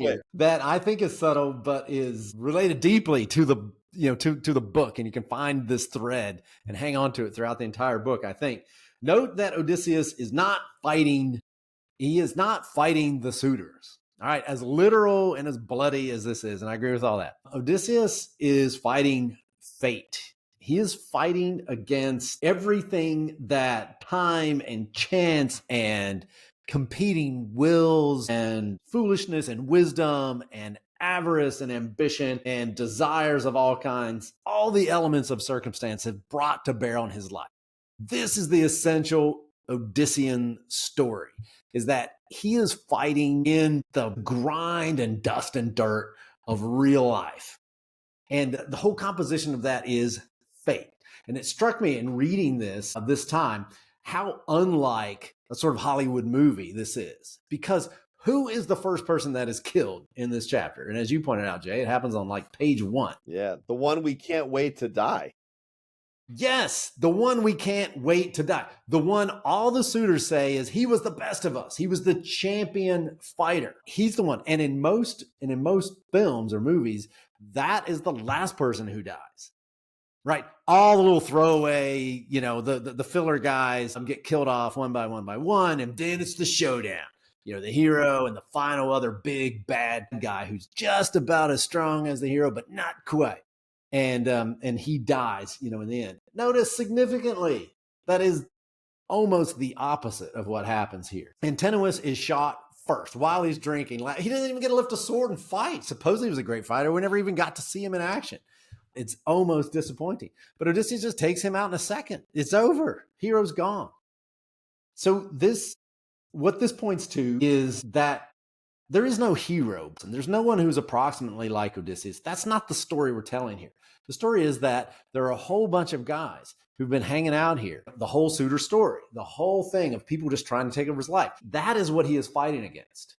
here Right. that I think is subtle, but is related deeply to the to the book, and you can find this thread and hang on to it throughout the entire book. I think. Note that Odysseus is not fighting. He is not fighting the suitors. All right, as literal and as bloody as this is, and I agree with all that. Odysseus is fighting fate. He is fighting against everything that time and chance and competing wills and foolishness and wisdom and avarice and ambition and desires of all kinds, all the elements of circumstance have brought to bear on his life. This is the essential Odyssean story, is that he is fighting in the grind and dust and dirt of real life. And the whole composition of that is fate. And it struck me in reading this time, how unlike a sort of Hollywood movie this is. Because who is the first person that is killed in this chapter? And as you pointed out, Jay, it happens on like page 1. Yeah, the one we can't wait to die. Yes, the one we can't wait to die. The one all the suitors say is he was the best of us. He was the champion fighter. He's the one. And in most films or movies, that is the last person who dies. Right? All the little throwaway, the filler guys get killed off one by one, and then it's the showdown. The hero and the final other big bad guy who's just about as strong as the hero, but not quite. And he dies, in the end. Notice significantly, that is almost the opposite of what happens here. Antinous is shot first while he's drinking. He didn't even get to lift a sword and fight. Supposedly he was a great fighter. We never even got to see him in action. It's almost disappointing. But Odysseus just takes him out in a second. It's over. Hero's gone. So what this points to is that there is no hero, and there's no one who's approximately like Odysseus. That's not the story we're telling here. The story is that there are a whole bunch of guys who've been hanging out here. The whole suitor story, the whole thing of people just trying to take over his life. That is what he is fighting against.